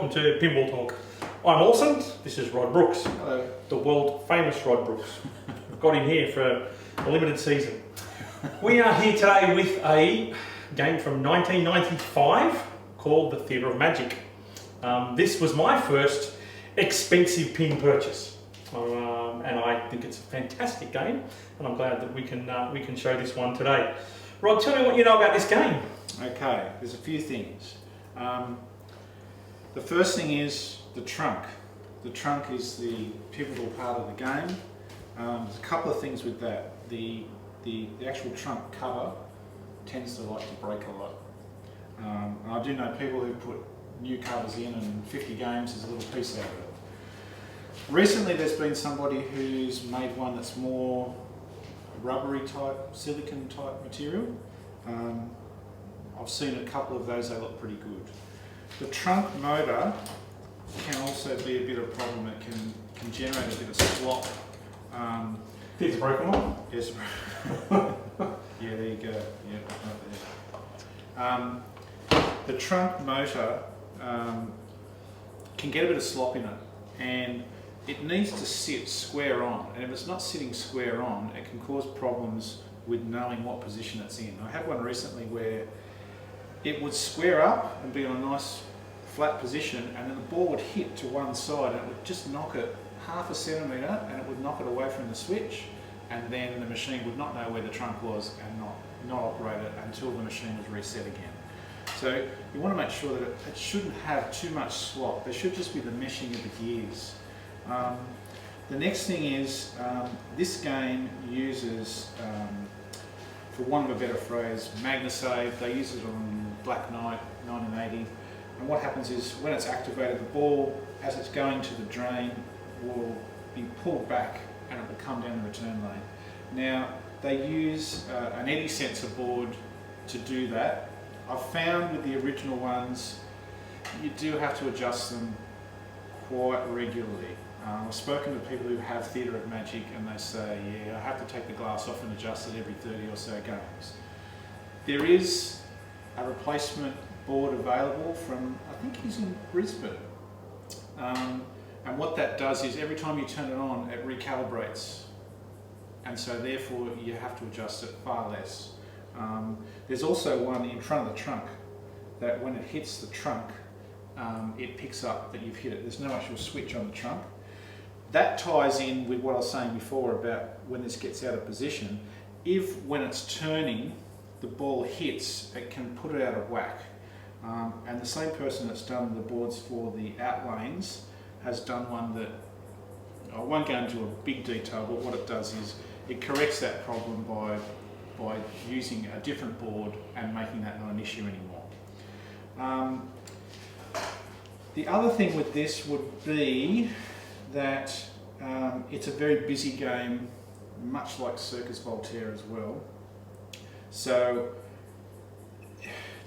welcome to Pinball Talk. I'm Orson, this is Rod Brooks. Hello. The world famous Rod Brooks. We've got him here for a limited season. We are here today with a game from 1995 called the Theatre of Magic. This was my first expensive pin purchase. And I think it's a fantastic game, and I'm glad that we can show this one today. Rod, tell me what you know about this game. Okay, there's a few things. The first thing is the trunk. The trunk is the pivotal part of the game. There's a couple of things with that. The actual trunk cover tends to like to break a lot. And I do know people who put new covers in, and 50 games is a little piece out of it. Recently there's been somebody who's made one that's more rubbery type, silicone type material. I've seen a couple of those, they look pretty good. The trunk motor can also be a bit of a problem. It can generate a bit of slop. Here's a broken one. Yes. Yeah, there you go. Yeah, right there. The trunk motor can get a bit of slop in it, and it needs to sit square on, and if it's not sitting square on, it can cause problems with knowing what position it's in. I had one recently where it would square up and be on a nice flat position, and then the ball would hit to one side and it would just knock it half a centimetre, and it would knock it away from the switch, and then the machine would not know where the trunk was and not operate it until the machine was reset again. So you want to make sure that it shouldn't have too much slop. There should just be the meshing of the gears. The next thing is this game uses, for want of a better phrase, MagnaSave. They use it on Black Knight 1980, and what happens is when it's activated, the ball, as it's going to the drain, will be pulled back and it will come down the return lane. Now they use an eddy sensor board to do that. I've found with the original ones you do have to adjust them quite regularly. I've spoken to people who have Theatre of Magic, and they say, yeah, I have to take the glass off and adjust it every 30 or so games. There is a replacement board available from, I think he's in Brisbane. And what that does is every time you turn it on, it recalibrates. And so therefore you have to adjust it far less. There's also one in front of the trunk that when it hits the trunk, it picks up that you've hit it. There's no actual switch on the trunk. That ties in with what I was saying before about when this gets out of position. If when it's turning, the ball hits, it can put it out of whack. And the same person that's done the boards for the out lanes has done one that, I won't go into a big detail, but what it does is it corrects that problem by using a different board and making that not an issue anymore. The other thing with this would be that it's a very busy game, much like Circus Voltaire as well. So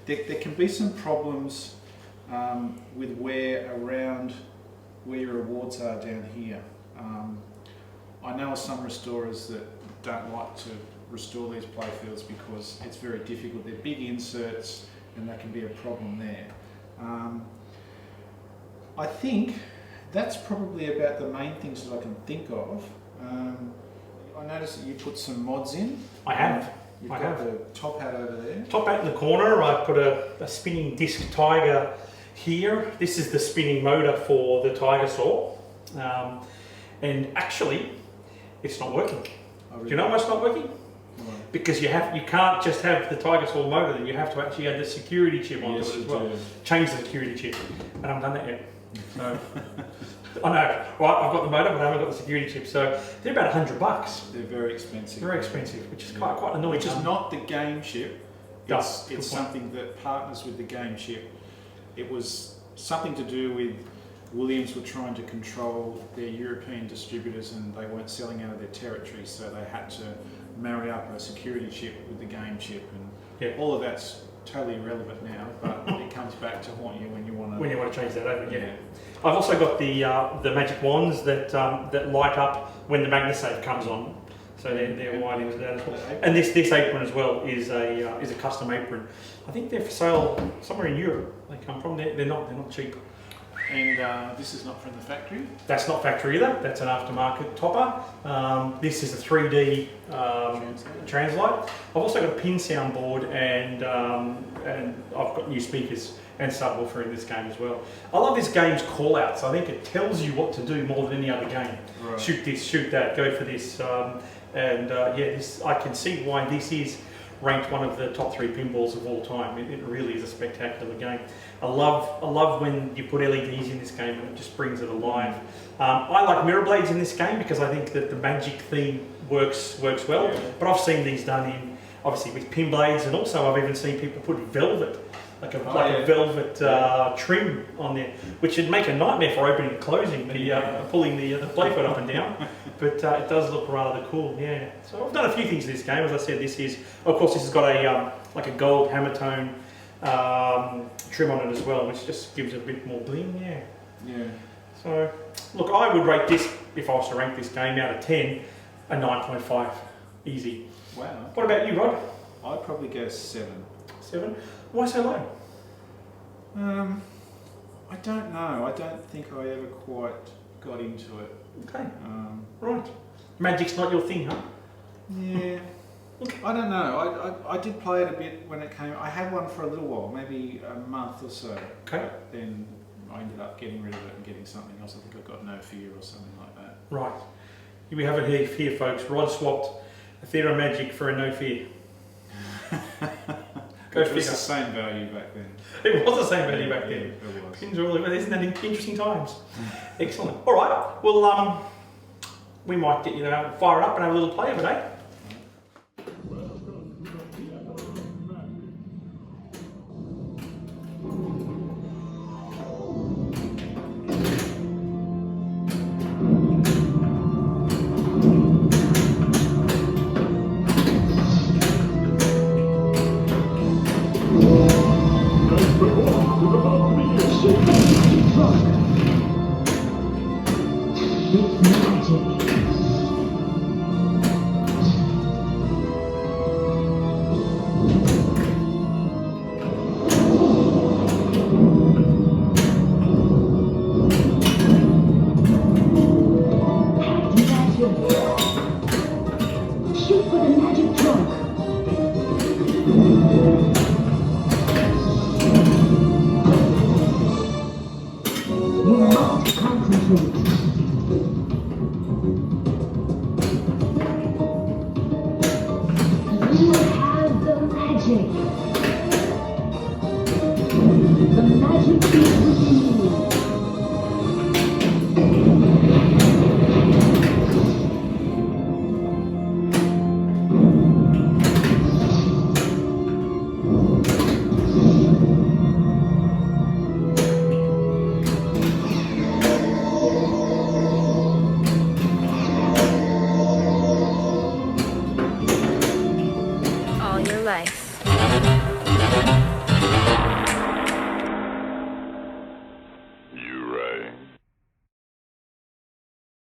there can be some problems with where your rewards are down here. I know of some restorers that don't like to restore these playfields because it's very difficult. They're big inserts and that can be a problem there. I think that's probably about the main things that I can think of. I noticed that you put some mods in. I have. You've got the top hat over there. Top hat in the corner, I put a spinning disc tiger here. This is the spinning motor for the tiger saw. And actually, it's not working. Oh, really? Do you know why it's not working? No. Because you can't just have the tiger saw motor, then you have to actually add the security chip onto it as well. Change the security chip. And I haven't done that yet. So, I know, right, I've got the motor, but I haven't got the security chip. So they're about $100. They're very expensive. Very expensive, which is quite annoying. Which is not the game chip. It's point. something that partners with the game chip. It was something to do with Williams were trying to control their European distributors, and they weren't selling out of their territory, so they had to marry up a security chip with the game chip, and all of that's totally irrelevant now, but it comes back to haunt you when you want to change that over. Yeah. I've also got the magic wands that light up when the MagnaSave comes on, so they're wired into that as well. And this apron as well is a custom apron. I think they're for sale somewhere in Europe. They come from. They're not cheap. And this is not from the factory? That's not factory either, that's an aftermarket topper. This is a 3D translate. I've also got a pin sound board and I've got new speakers and subwoofer in this game as well. I love this game's call outs. I think it tells you what to do more than any other game. Right. Shoot this, shoot that, go for this. I can see why this is ranked one of the top 3 pinballs of all time. It really is a spectacular game. I love when you put LEDs in this game and it just brings it alive. I like mirror blades in this game because I think that the magic theme works well. Yeah. But I've seen these done in, obviously with pin blades, and also I've even seen people put velvet, like a velvet trim on there, which would make a nightmare for opening and closing, pulling the blade foot up and down. But it does look rather cool, yeah. So I've done a few things in this game. As I said, this has got a like a gold hammer tone trim on it as well, which just gives it a bit more bling, yeah. Yeah. So, look, I would rate this, if I was to rank this game out of 10, a 9.5, easy. Wow. What about you, Rod? I'd probably go 7. 7? Why so low? I don't know. I don't think I ever quite got into it. Okay. Right. Magic's not your thing, huh? Yeah. I don't know. I did play it a bit when it came. I had one for a little while, maybe a month or so. Okay. But then I ended up getting rid of it and getting something else. I think I got No Fear or something like that. Right. Here we have it here, folks. Rod swapped a Theatre of Magic for a No Fear. It was the same value back then. It was the same value back then. Yeah, it was. Pins are all over. Isn't that interesting times? Excellent. All right. Well, we might get you to fire it up and have a little play of it, eh? It's magic.